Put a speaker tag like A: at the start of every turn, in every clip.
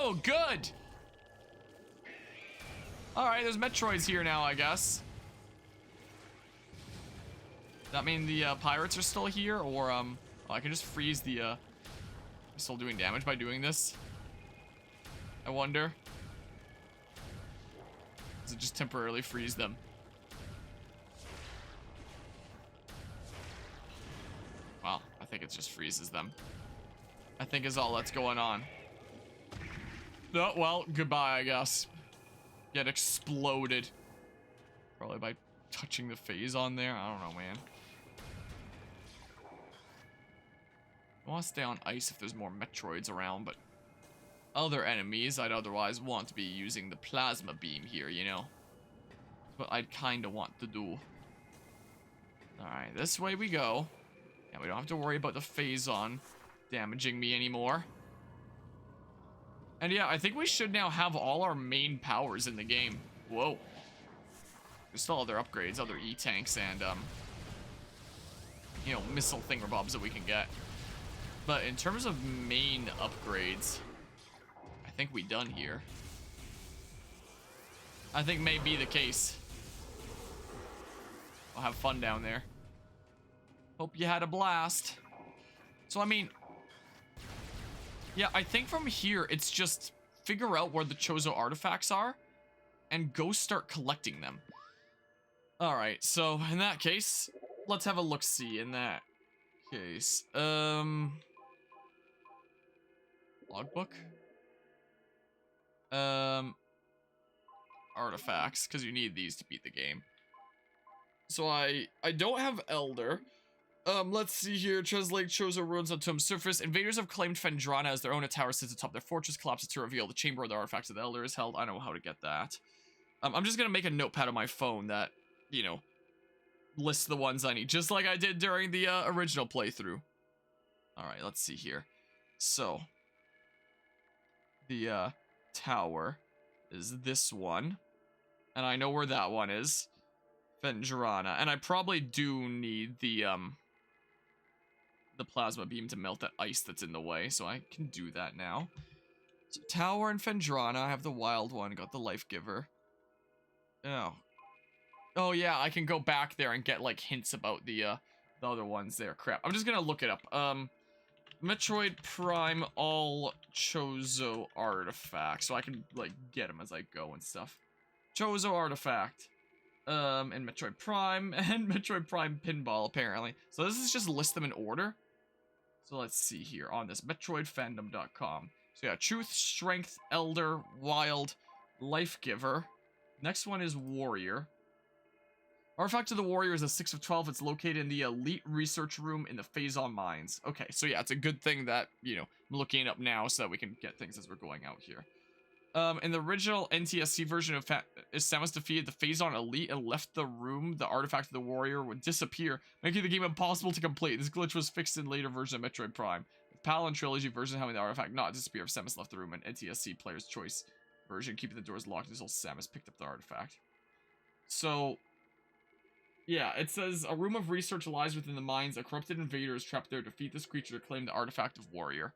A: Oh, good. All right, there's Metroids here now, I guess. Does that mean the pirates are still here, or oh, I can just freeze the still doing damage by doing this? I wonder. Does it just temporarily freeze them? Well, I think it just freezes them. I think is all that's going on. Oh, well, goodbye, I guess. Get exploded. Probably by touching the phase on there. I don't know, man. I want to stay on ice if there's more Metroids around, but other enemies I'd otherwise want to be using the plasma beam here, you know? But I'd kind of want to do. Alright, this way we go. Yeah, we don't have to worry about the phase-on damaging me anymore. And yeah, I think we should now have all our main powers in the game. Whoa. There's still other upgrades, other E-tanks and, you know, missile thingamabobs that we can get. But in terms of main upgrades, I think we done here. I think may be the case. I'll have fun down there. Hope you had a blast. So, I mean, yeah, I think from here, it's just figure out where the Chozo artifacts are and go start collecting them. Alright, so in that case, let's have a look-see in that case. Logbook? Artifacts, because you need these to beat the game. So I don't have Elder. Let's see here. Translate Chozo ruins on Tomb surface. Invaders have claimed Phendrana as their own. A tower sits atop their fortress, collapses to reveal the chamber where the artifacts of the Elder is held. I know how to get that. I'm just gonna make a notepad on my phone that, you know, lists the ones I need, just like I did during the original playthrough. Alright, let's see here. So, the tower is this one. And I know where that one is. Phendrana. And I probably do need the plasma beam to melt that ice that's in the way, so I can do that now. So tower and Phendrana, I have the wild one, got the life giver. Oh. Oh yeah, I can go back there and get like hints about the other ones there. Crap. I'm just gonna look it up. Metroid Prime all Chozo artifacts, so I can like get them as I go and stuff. Chozo artifact. And Metroid Prime and Metroid Prime Pinball apparently. So this is just list them in order. So let's see here on this MetroidFandom.com. So yeah, Truth, Strength, Elder, Wild, Life Giver. Next one is Warrior. Artifact of the Warrior is a 6 of 12. It's located in the Elite Research Room in the Phazon Mines. Okay, so yeah, it's a good thing that, you know, I'm looking it up now so that we can get things as we're going out here. In the original NTSC version of Samus defeated the Phazon Elite and left the room, the artifact of the Warrior would disappear, making the game impossible to complete. This glitch was fixed in later version of Metroid Prime. The PAL and Trilogy version having the artifact not disappear if Samus left the room, and NTSC Player's Choice version keeping the doors locked until Samus picked up the artifact. So, yeah, it says, a room of research lies within the mines. A corrupted invader is trapped there. Defeat this creature to claim the artifact of Warrior.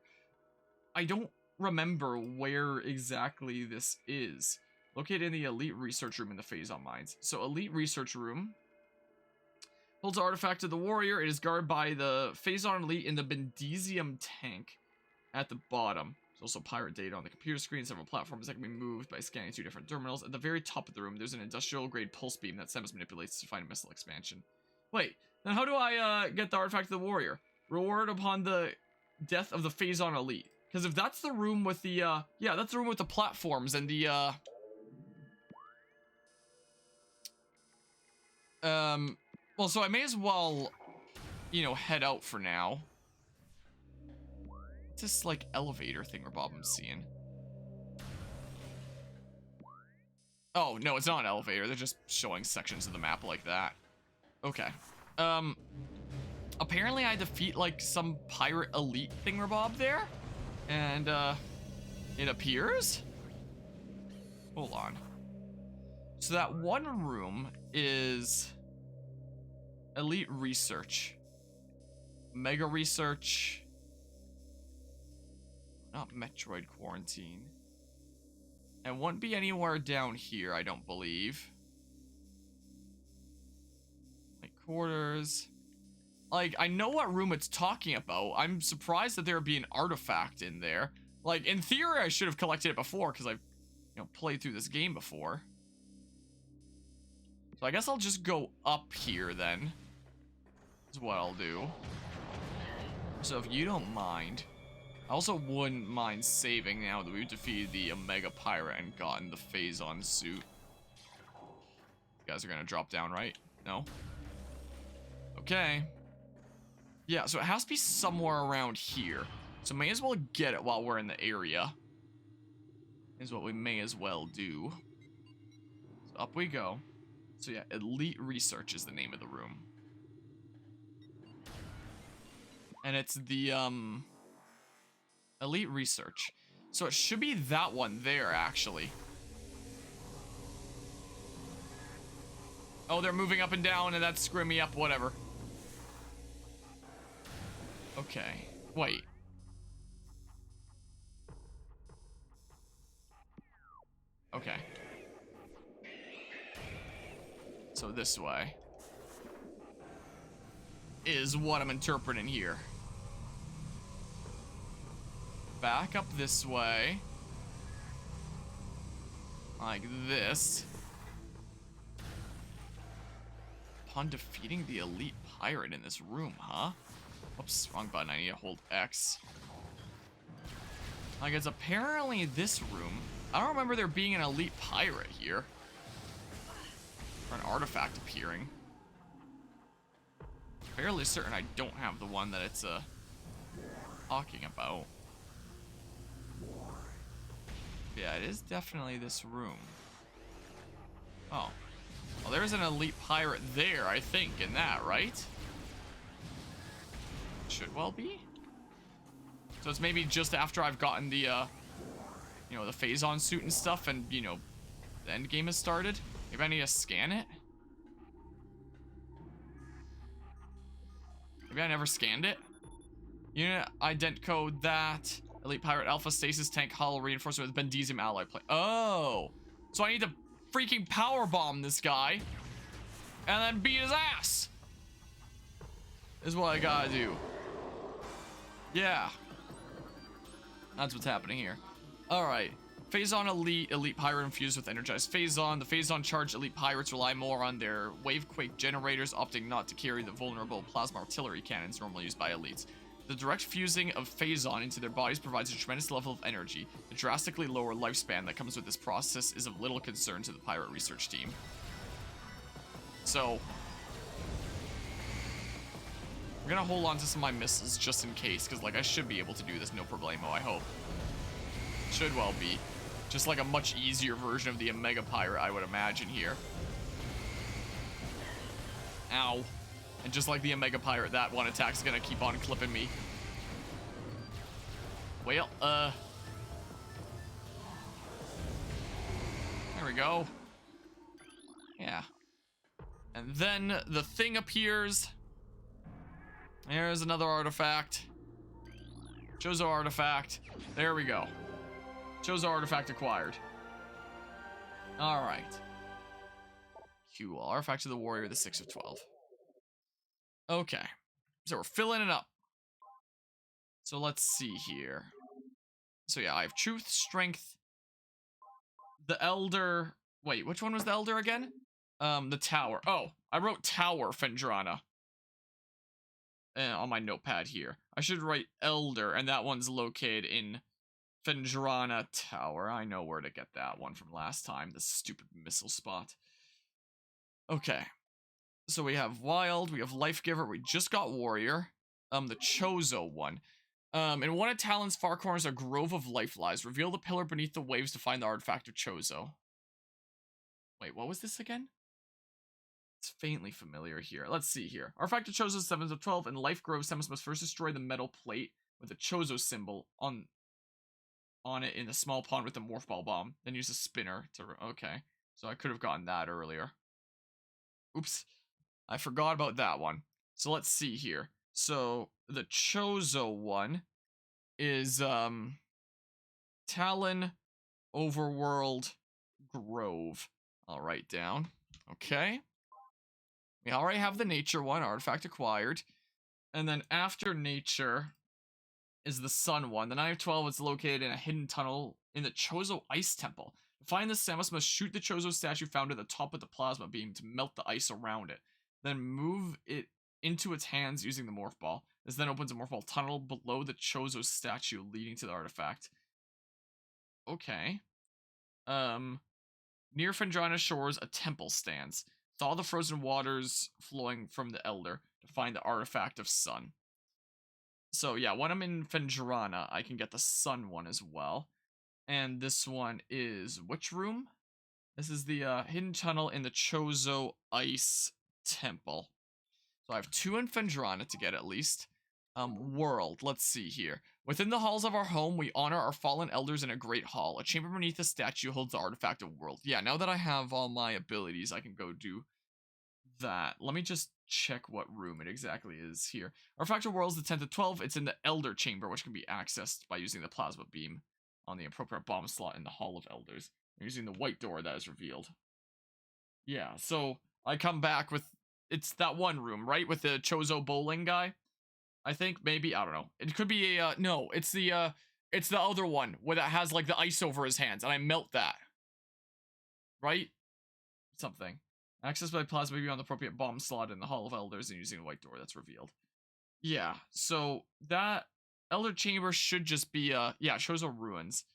A: I don't remember where exactly this is. Located in the Elite Research Room in the Phazon Mines. So, Elite Research Room holds the artifact of the Warrior. It is guarded by the Phazon Elite in the Bendesium tank at the bottom. There's also pirate data on the computer screen, several platforms that can be moved by scanning 2 different terminals. At the very top of the room, there's an industrial-grade pulse beam that Samus manipulates to find a missile expansion. Wait, then how do I get the artifact of the Warrior? Reward upon the death of the Phazon Elite. Because if that's the room with the, yeah, that's the room with the platforms and the, well, so I may as well, you know, head out for now. What's this, like, elevator thingamabob I'm seeing? Oh, no, it's not an elevator. They're just showing sections of the map like that. Okay. Apparently I defeat, like, some pirate elite thingamabob there. And, it appears? Hold on. So that one room is Elite Research. Mega Research. Not Metroid Quarantine. And won't be anywhere down here, I don't believe. Like quarters. Like, I know what room it's talking about. I'm surprised that there would be an artifact in there. Like, in theory, I should have collected it before because I've, played through this game before. So I guess I'll just go up here then. Is what I'll do. So if you don't mind, I also wouldn't mind saving now that we've defeated the Omega Pirate and gotten the Phazon suit. You guys are gonna drop down, right? No? Okay. Yeah, so it has to be somewhere around here. So may as well get it while we're in the area. Is what we may as well do. So up we go. So yeah, Elite Research is the name of the room. And it's the, Elite Research. So it should be that one there, actually. Oh, they're moving up and down, and that's screwing me up, whatever. Okay, wait. Okay. So this way is what I'm interpreting here. Back up this way. Like this. Upon defeating the elite pirate in this room, huh? Oops, wrong button. I need to hold X. Like, it's apparently this room. I don't remember there being an elite pirate here. Or an artifact appearing. Fairly certain I don't have the one that it's talking about. Yeah, it is definitely this room. Oh. Well, there's an elite pirate there, I think, in that, right? Should well be. So it's maybe just after I've gotten the, the Phazon suit and stuff, and, the end game has started. Maybe I need to scan it? Maybe I never scanned it? Unit ident code that. Elite Pirate Alpha Stasis Tank Hollow Reinforcement with Bendesium Alloy Plate. Oh! So I need to freaking powerbomb this guy. And then beat his ass! Is what I gotta do. Yeah. That's what's happening here. Alright. Phazon Elite Pirate infused with energized Phazon. The Phazon charged Elite Pirates rely more on their Wavequake generators, opting not to carry the vulnerable plasma artillery cannons normally used by elites. The direct fusing of Phazon into their bodies provides a tremendous level of energy. The drastically lower lifespan that comes with this process is of little concern to the pirate research team. So, we're gonna hold on to some of my missiles just in case, because, like, I should be able to do this no problemo, I hope. Should well be. Just like a much easier version of the Omega Pirate, I would imagine here. Ow. And just like the Omega Pirate, that one attack's gonna keep on clipping me. Well, there we go. Yeah. And then the thing appears. There's another artifact. Chozo artifact. There we go. Chozo artifact acquired. Alright. Cool. Artifact of the warrior, the 6 of 12. Okay. So we're filling it up. So let's see here. So yeah, I have truth, strength, the elder. Wait, which one was the elder again? The tower. Oh, I wrote tower Fendrana on my notepad here. I should write elder, and that one's located in Fendrana Tower. I know where to get that one from last time. This stupid missile spot. Okay. So we have Wild, we have Life Giver, we just got Warrior. The Chozo one. In one of Talon's far corners, a grove of life lies. Reveal the pillar beneath the waves to find the artifact of Chozo. Wait, what was this again? It's faintly familiar here. Let's see here. Artifact of Chozo 7 of 12. In Life Grove, Samus must first destroy the metal plate with the Chozo symbol on it in the small pond with the Morph Ball Bomb. Then use a spinner to... Okay. So I could have gotten that earlier. Oops. I forgot about that one. So let's see here. So the Chozo one is Talon, Overworld Grove. I'll write down. Okay. We already have the nature one, artifact acquired. And then after nature is the sun one. The 9 of 12 is located in a hidden tunnel in the Chozo Ice Temple. To find this, Samus must shoot the Chozo statue found at the top of the plasma beam to melt the ice around it. Then move it into its hands using the morph ball. This then opens a morph ball tunnel below the Chozo statue leading to the artifact. Okay. Near Phendrana shores, a temple stands. Thaw the frozen waters flowing from the Elder to find the artifact of sun. So yeah, when I'm in Phendrana, I can get the sun one as well. And this one is which room? This is the hidden tunnel in the Chozo Ice Temple. So I have 2 in Phendrana to get at least. World, let's see here. Within the halls of our home, we honor our fallen elders in a great hall. A chamber beneath the statue holds the artifact of world. Yeah, now that I have all my abilities, I can go do that. Let me just check what room it exactly is here. Artifact of world is the 10th of 12. It's in the elder chamber, which can be accessed by using the plasma beam on the appropriate bomb slot in the hall of elders. I'm using the white door that is revealed. Yeah, so I come back with, it's that one room, right? With the Chozo bowling guy. I think maybe, I don't know. It could be a, no, it's the other one where that has like the ice over his hands and I melt that. Right? Something. Access by plasma beam on the appropriate bomb slot in the Hall of Elders and using the white door that's revealed. Yeah, so that Elder Chamber should just be, yeah, Chozo Ruins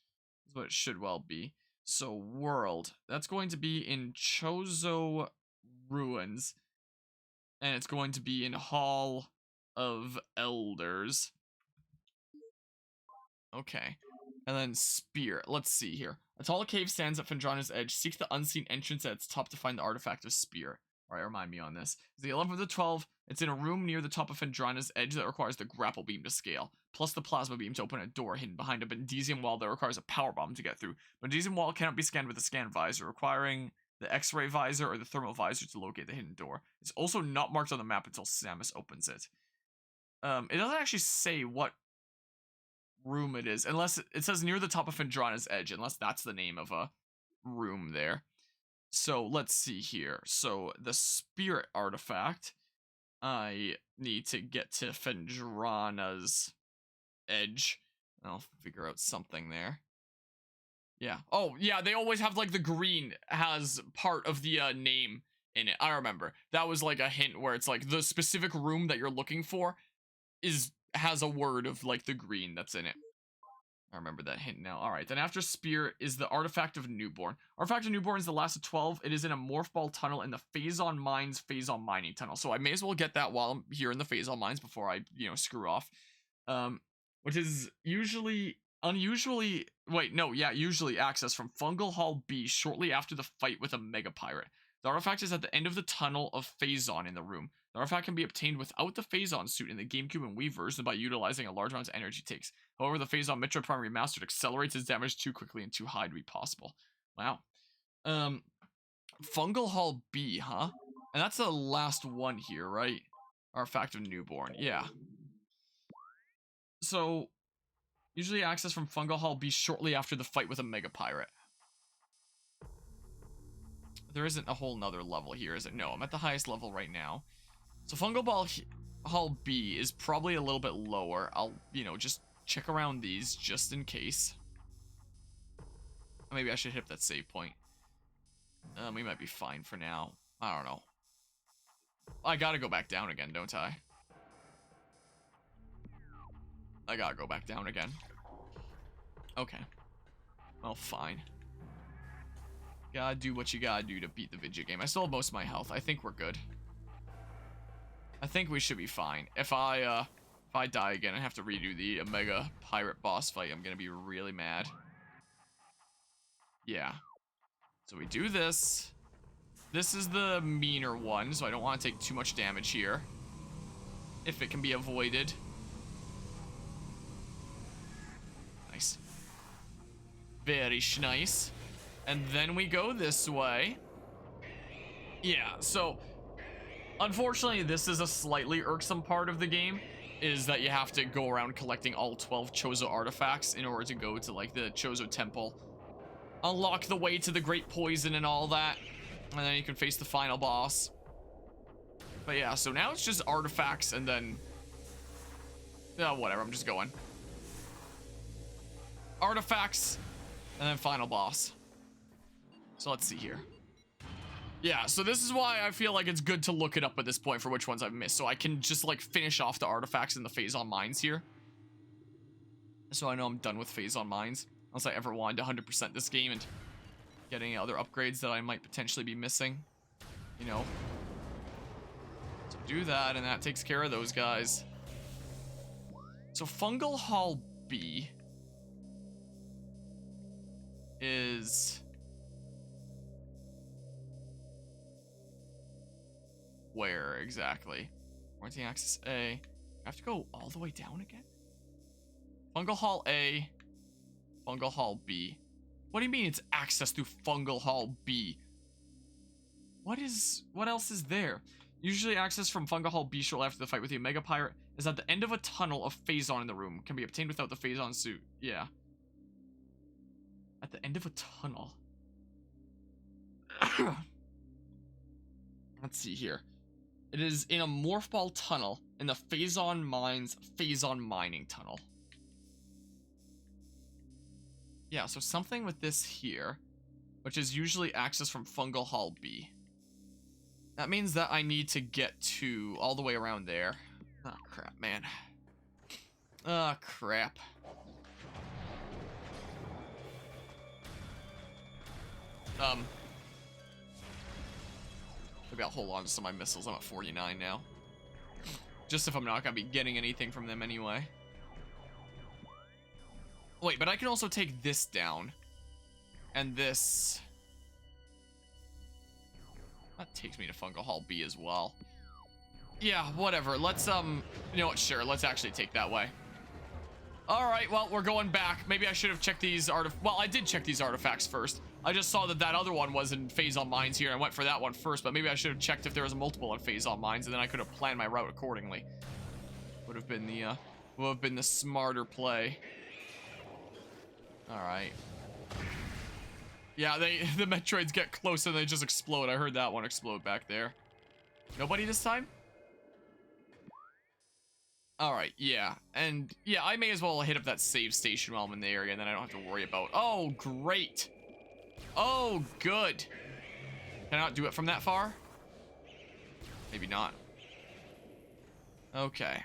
A: is what it should well be. So world, that's going to be in Chozo Ruins. And it's going to be in Hall of Elders. Okay. And then Spear. Let's see here. A tall cave stands at Phendrana's edge. Seek the unseen entrance at its top to find the artifact of Spear. Alright, remind me on this. It's the 11th of the 12. It's in a room near the top of Phendrana's edge that requires the grapple beam to scale, plus the plasma beam to open a door hidden behind a Bendesium wall that requires a power bomb to get through. Bendesium wall cannot be scanned with a scan visor, requiring the X-ray visor or the thermal visor to locate the hidden door. It's also not marked on the map until Samus opens it. It doesn't actually say what room it is, unless it says near the top of Phendrana's edge, unless that's the name of a room there. So let's see here. So the spirit artifact, I need to get to Phendrana's edge. I'll figure out something there. Yeah. Oh, yeah, they always have like the green has part of the name in it. I remember. That was like a hint where it's like the specific room that you're looking for has a word of like the green that's in it. I remember that hint now. Alright, then after Spear is the Artifact of Newborn. Artifact of Newborn is the last of 12. It is in a Morph Ball tunnel in the Phazon Mines Phazon Mining Tunnel. So I may as well get that while I'm here in the Phazon Mines before I, screw off. Which is usually usually accessed from Fungal Hall B shortly after the fight with a Mega Pirate. The artifact is at the end of the tunnel of Phazon in the room. The artifact can be obtained without the Phazon suit in the GameCube and Wii version by utilizing a large amount of energy it takes. However, the Phazon Metroid Prime Remastered accelerates its damage too quickly and too high to be possible. Wow. Fungal Hall B, huh? And that's the last one here, right? Artifact of Newborn, yeah. So, usually access from Fungal Hall B shortly after the fight with a Mega Pirate. There isn't a whole nother level here, is it? No, I'm at the highest level right now. So Fungal Hall B is probably a little bit lower. I'll, just check around these just in case. Maybe I should hit that save point. We might be fine for now. I don't know. I gotta go back down again, don't I? I gotta go back down again. Okay. Well, fine. Gotta do what you gotta do to beat the video game. I still have most of my health. I think we're good. I think we should be fine. If I die again and have to redo the Mega Pirate boss fight, I'm gonna be really mad. Yeah. So we do this. This is the meaner one, so I don't want to take too much damage here. If it can be avoided. Nice. Very nice. And then we go this way. Yeah, so unfortunately, this is a slightly irksome part of the game, is that you have to go around collecting all 12 Chozo artifacts in order to go to, like, the Chozo Temple unlock the way to the Great Poison and all that. And then you can face the final boss. But yeah, so now it's just artifacts and then... whatever, I'm just going. Artifacts and then final boss. So let's see here. Yeah, so this is why I feel like it's good to look it up at this point for which ones I've missed. So I can just like finish off the artifacts and the Phazon Mines here. So I know I'm done with Phazon Mines. Unless I ever wanted to 100% this game and get any other upgrades that I might potentially be missing. You know. So do that, and that takes care of those guys. So Fungal Hall B is... where exactly? Warranty access A. I have to go all the way down again? Fungal Hall A. Fungal Hall B. What do you mean it's access through Fungal Hall B? What else is there? Usually access from Fungal Hall B shortly after the fight with the Omega Pirate is at the end of a tunnel of Phazon in the room. Can be obtained without the Phazon suit. Yeah. At the end of a tunnel. Let's see here. It is in a Morph Ball tunnel in the Phazon Mines Phazon Mining Tunnel. Yeah, so something with this here, which is usually access from Fungal Hall B. That means that I need to get to all the way around there. Oh, crap, man. Oh, crap. Maybe I'll hold on to some of my missiles. I'm at 49 now. Just if I'm not gonna be getting anything from them anyway. Wait, but I can also take this down. And this... that takes me to Fungal Hall B as well. Yeah, whatever. Let's, you know what? Sure, let's actually take that way. Alright, well, we're going back. Maybe I should have checked these well, I did check these artifacts first. I just saw that that other one was in Phazon Mines here. I went for that one first, but maybe I should have checked if there was a multiple in Phazon Mines, and then I could have planned my route accordingly. Would have been the smarter play. Alright. Yeah, the Metroids get close and they just explode. I heard that one explode back there. Nobody this time? Alright, yeah. And, yeah, I may as well hit up that save station while I'm in the area, and then I don't have to worry about... oh, great! Oh, good! Can I not do it from that far? Maybe not. Okay.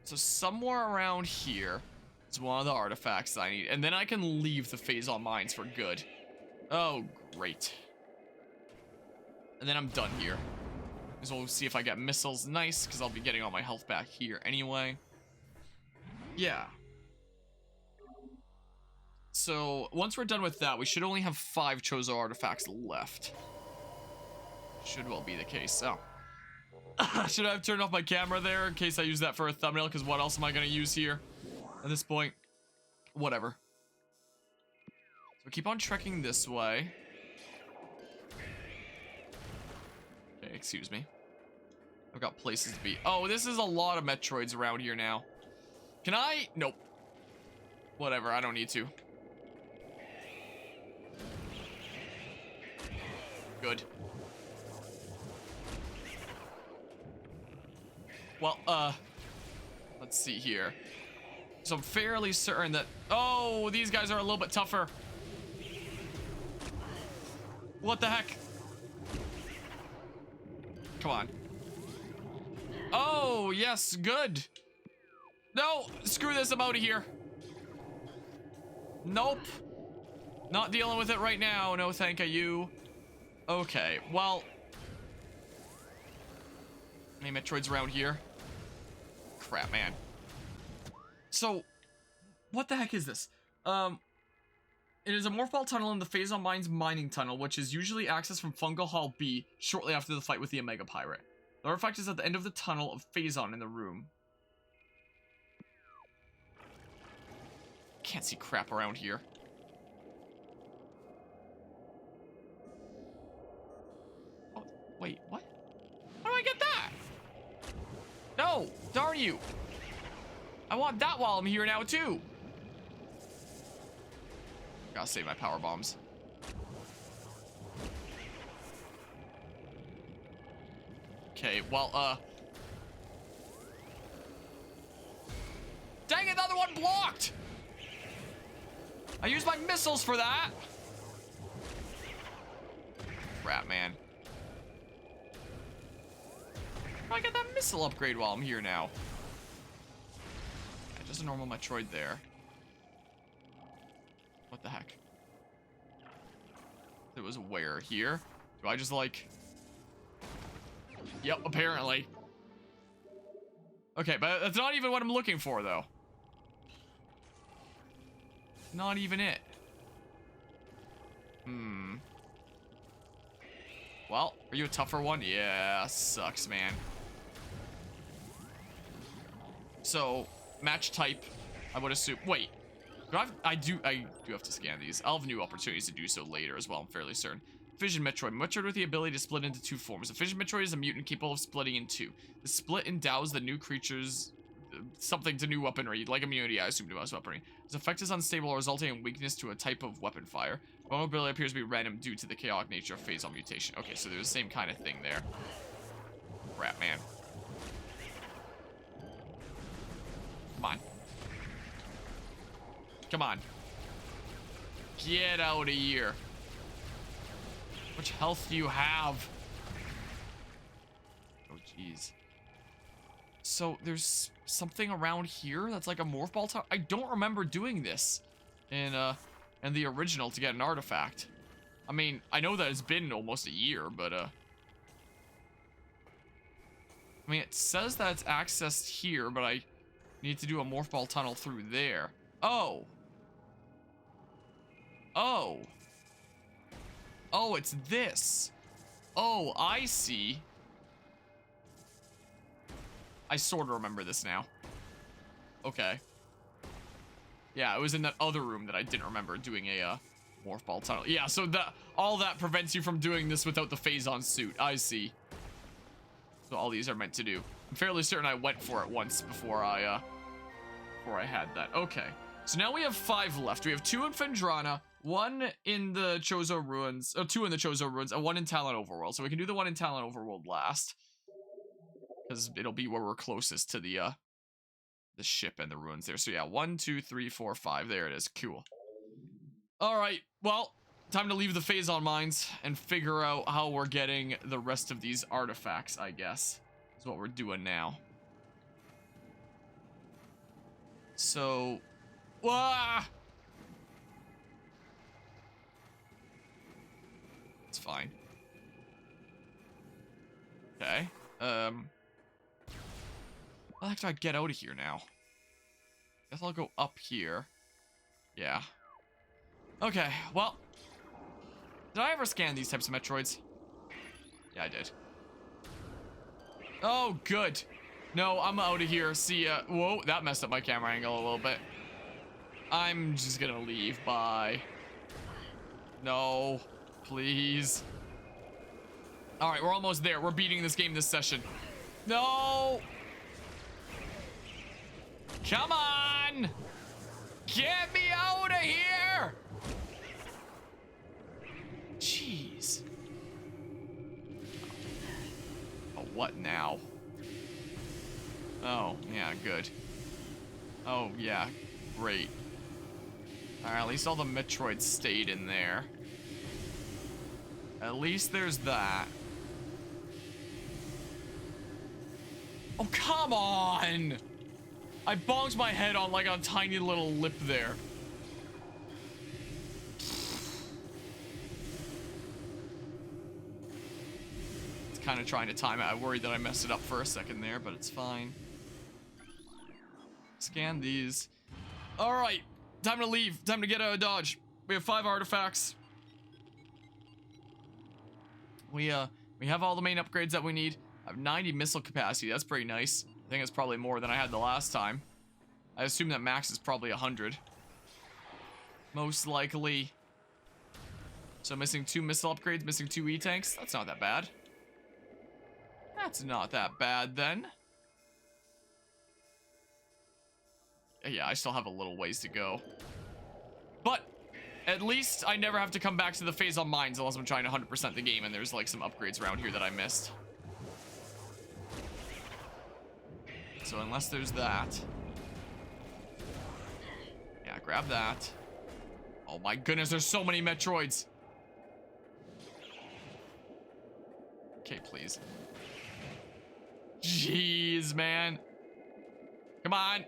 A: So somewhere around here is one of the artifacts that I need, and then I can leave the Phazon Mines for good. Oh, great. And then I'm done here. So we'll see if I get missiles. Nice, because I'll be getting all my health back here anyway. Yeah. So, once we're done with that, we should only have 5 Chozo artifacts left. Should well be the case, so. Should I have turned off my camera there in case I use that for a thumbnail? Because what else am I going to use here at this point? Whatever. So keep on trekking this way. Okay, excuse me. I've got places to be. Oh, this is a lot of Metroids around here now. Can I? Nope. Whatever, I don't need to. Good. Well, let's see here. So I'm fairly certain that... oh, these guys are a little bit tougher. What the heck? Come on. Oh, yes, good. No, screw this, I'm out of here. Nope. Not dealing with it right now. No, thank you. Okay, well. Any Metroids around here? Crap, man. So, what the heck is this? It is a Morph Ball tunnel in the Phazon Mines mining tunnel, which is usually accessed from Fungal Hall B shortly after the fight with the Omega Pirate. The artifact is at the end of the tunnel of Phazon in the room. Can't see crap around here. Oh, wait, what? How do I get that? No, darn you. I want that while I'm here now, too. Gotta save my power bombs. Okay, well, dang it, the other one blocked! I used my missiles for that! Crap, man. I get that missile upgrade while I'm here now. Yeah, just a normal Metroid there. What the heck? It was where? Here? Do I just like... Yep, apparently. Okay, but that's not even what I'm looking for, though. Not even it. Well, are you a tougher one? Yeah, sucks, man. So, match type, I would assume. Wait, I do have to scan these. I'll have new opportunities to do so later as well, I'm fairly certain. Fission Metroid. Metroid with the ability to split into two forms. A Fission Metroid is a mutant capable of splitting in two. The split endows the new creatures something to new weaponry, like immunity, I assume, to most weaponry. Its effect is unstable, resulting in weakness to a type of weapon fire. Vulnerability appears to be random due to the chaotic nature of phasal mutation. Okay, so there's the same kind of thing there. Crap, man. Come on. Come on. Get out of here. How much health do you have? Oh, jeez. So there's something around here that's like a morph ball tower. I don't remember doing this in the original to get an artifact. I mean, I know that it's been almost a year, but I mean, it says that it's accessed here, but I need to do a morph ball tunnel through there. Oh. Oh. Oh, it's this. Oh, I see. I sort of remember this now. Okay. Yeah, it was in that other room that I didn't remember doing a morph ball tunnel. Yeah, so all that prevents you from doing this without the phase-on suit. I see. So all these are meant to do. I'm fairly certain I went for it once before I had that. Okay. So now we have 5 left. We have 2 in Phendrana, 1 in the Chozo Ruins, 2 in the Chozo Ruins, and 1 in Talon Overworld. So we can do the 1 in Talon Overworld last, because it'll be where we're closest to the ship and the ruins there. So yeah, 1, 2, 3, 4, 5. There it is. Cool. All right. Well, time to leave the phase-on mines and figure out how we're getting the rest of these artifacts, I guess. Is what we're doing now. So, it's fine. Okay. How the heck do I get out of here now? Guess I'll go up here. Yeah. Okay, well. Did I ever scan these types of Metroids? Yeah, I did. Oh, good. No, I'm out of here. See ya. Whoa, that messed up my camera angle a little bit. I'm just gonna leave. Bye. No. Please. Alright, we're almost there. We're beating this game this session. No! Come on! Get me out of here! Jeez. Oh, what now? Oh, yeah, good. Oh, yeah, great. Alright, at least all the Metroids stayed in there. At least there's that. Oh, come on! I bonked my head on like a tiny little lip there. It's kind of trying to time it. I worried that I messed it up for a second there, but it's fine. Scan these. Alright, time to leave. Time to get out of Dodge. We have 5 artifacts. We have all the main upgrades that we need. I have 90 missile capacity. That's pretty nice. I think it's probably more than I had the last time. I assume that max is probably 100. Most likely. So missing 2 missile upgrades, missing 2 E-tanks. That's not that bad. That's not that bad then. Yeah, I still have a little ways to go. But at least I never have to come back to the phase on mines unless I'm trying to 100% the game and there's like some upgrades around here that I missed. so unless there's that. Yeah, grab that. Oh my goodness, there's so many Metroids. Okay, please. Jeez, man. Come on.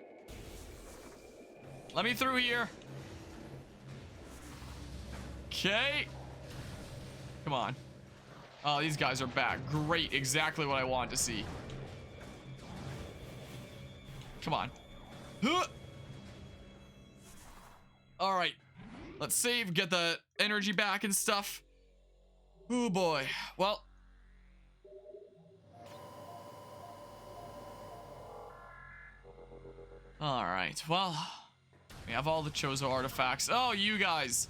A: Let me through here. Okay. Come on. Oh, these guys are back. Great. Exactly what I wanted to see. Come on. Huh. All right. Let's save, get the energy back and stuff. Oh boy. Well. All right. Well, we have all the Chozo artifacts. Oh, you guys.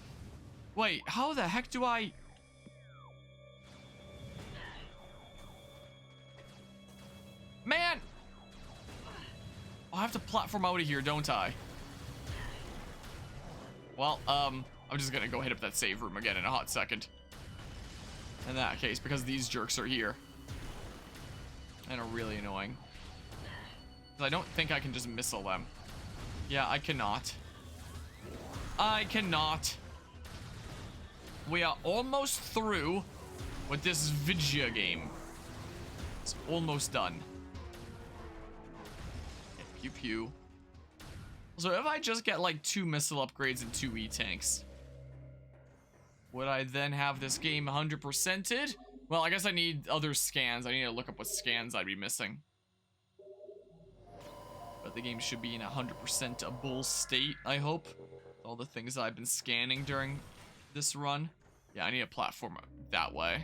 A: Wait, how the heck do I... Man! I'll have to platform out of here, don't I? Well, I'm just gonna go hit up that save room again in a hot second. In that case, because these jerks are here. And are really annoying. I don't think I can just missile them. Yeah, I cannot. I cannot. We are almost through with this Vidya game. It's almost done. Okay, pew pew. So if I just get like 2 missile upgrades and 2 E-tanks, would I then have this game 100%ed? Well, I guess I need other scans. I need to look up what scans I'd be missing. But the game should be in 100%able state, I hope. All the things I've been scanning during this run. Yeah, I need a platform that way.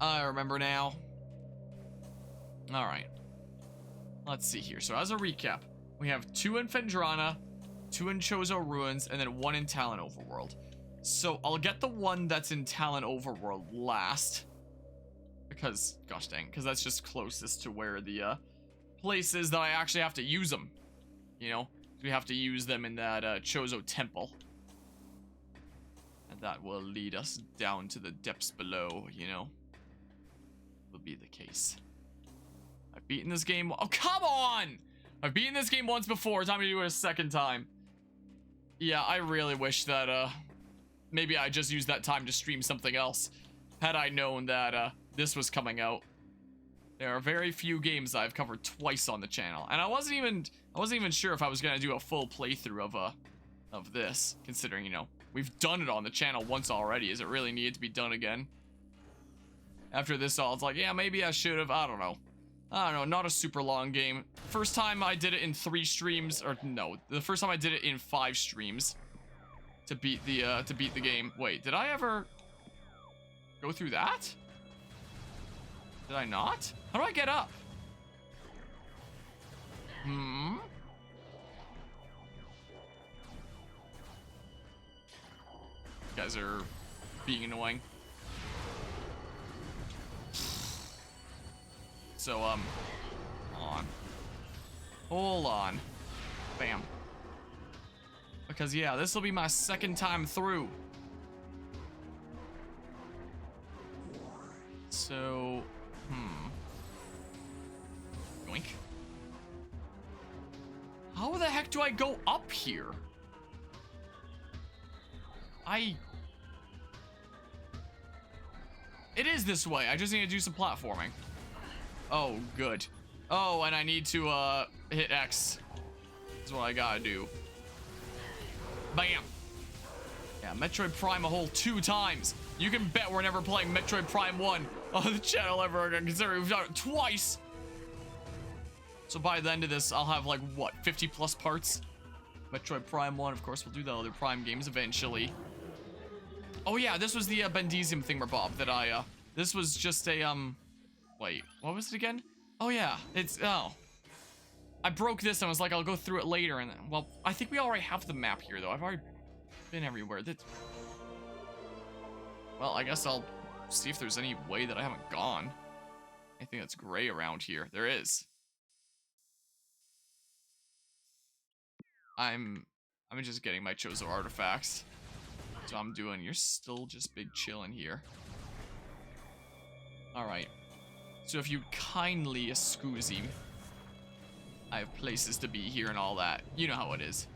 A: I remember now. Alright. Let's see here. So as a recap, we have 2 in Phendrana, 2 in Chozo Ruins, and then 1 in Talon Overworld. So I'll get the one that's in Talon Overworld last. Because, gosh dang, because that's just closest to where the places that I actually have to use them. You know, we have to use them in that Chozo Temple. And that will lead us down to the depths below, you know. Will be the case. I've beaten this game. Oh, come on! I've beaten this game once before. Time to do it a second time. Yeah, I really wish that, maybe I just used that time to stream something else. Had I known that, this was coming out. There are very few games I've covered twice on the channel. And I wasn't even sure if I was gonna do a full playthrough of this. Considering, you know, we've done it on the channel once already. Is it really needed to be done again? After this all, it's like, yeah, maybe I should have. I don't know. Not a super long game. First time I did it in 3 streams, or no, the first time I did it in 5 streams to beat the game. Wait, did I ever go through that? Did I not? How do I get up? You guys are being annoying. So, hold on. Bam. Because, yeah, this will be my second time through. So, Yoink. How the heck do I go up here? It is this way. I just need to do some platforming. Oh, good. Oh, and I need to, hit X. That's what I gotta do. Bam. Yeah, Metroid Prime a whole 2 times. You can bet we're never playing Metroid Prime 1 on the channel ever again, considering we've done it twice. So by the end of this, I'll have, like, what, 50 plus parts? Metroid Prime 1, of course, we'll do the other Prime games eventually. Oh yeah, this was the Bendezium thingamabob that I, this was just a, wait, what was it again? Oh yeah, I broke this and I was like, I'll go through it later, and then, well, I think we already have the map here, though. I've already been everywhere. Well, I guess I'll see if there's any way that I haven't gone. Anything that's gray around here. There is. I'm just getting my Chozo artifacts. So I'm doing, you're still just big chillin' here. Alright. So if you kindly excuse me, I have places to be here and all that. You know how it is.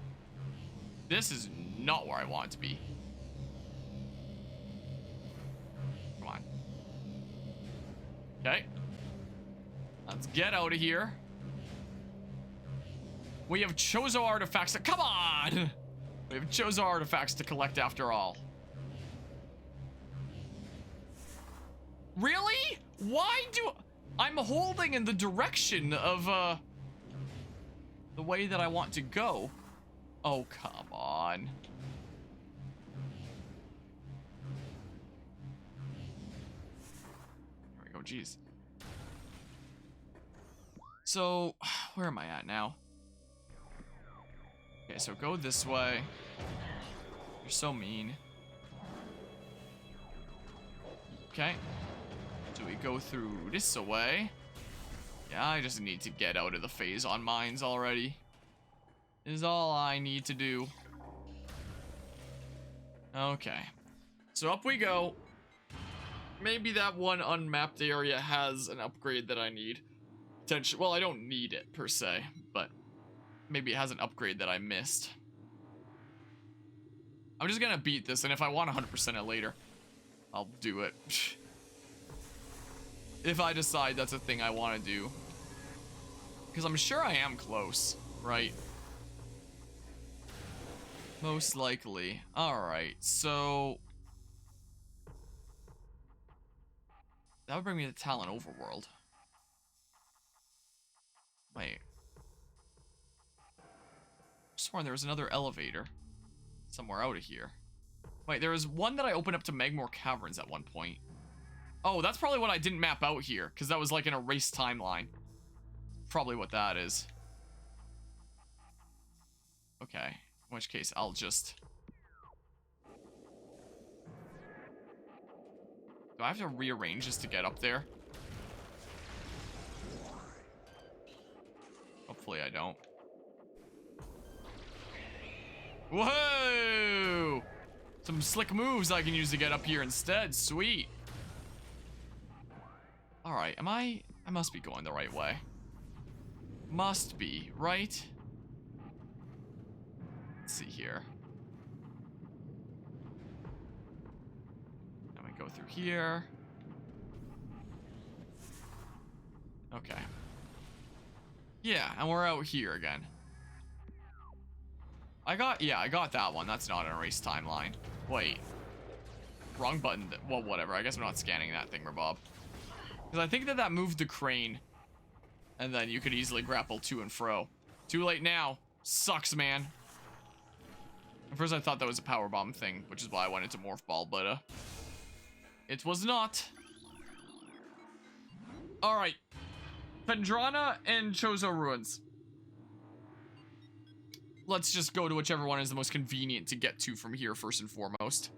A: This is not where I want to be. Come on. Okay. Let's get out of here. We have Chozo artifacts to— come on! We have Chozo artifacts to collect after all. Really? Why do— I'm holding in the direction of, the way that I want to go. Oh, come on. There we go, jeez. So, where am I at now? Okay, so go this way. You're so mean. Okay. Do we go through this way? Yeah, I just need to get out of the phase on mines already. Is all I need to do. Okay. So up we go. Maybe that one unmapped area has an upgrade that I need. Well, I don't need it per se, but maybe it has an upgrade that I missed. I'm just gonna beat this, and if I want 100% it later, I'll do it. If I decide that's a thing I want to do. Because I'm sure I am close, right? Most likely. Alright, so... that would bring me to Talon Overworld. Wait. I sworn there was another elevator somewhere out of here. Wait, there was one that I opened up to Magmore Caverns at one point. Oh, that's probably what I didn't map out here, because that was like an erased timeline. Probably what that is. Okay, in which case I'll just... do I have to rearrange this to get up there? Hopefully I don't. Whoa! Some slick moves I can use to get up here instead. Sweet. Alright, I must be going the right way. Must be, right? Let's see here. Then we go through here. Okay. Yeah, and we're out here again. I got that one. That's not an erased timeline. Wait. Wrong button. Well, whatever. I guess I'm not scanning that thing, Bob. Because I think that moved the crane. And then you could easily grapple to and fro. Too late now. Sucks, man. At first I thought that was a power bomb thing, which is why I went into Morph Ball, but it was not. Alright. Phendrana and Chozo Ruins. Let's just go to whichever one is the most convenient to get to from here first and foremost.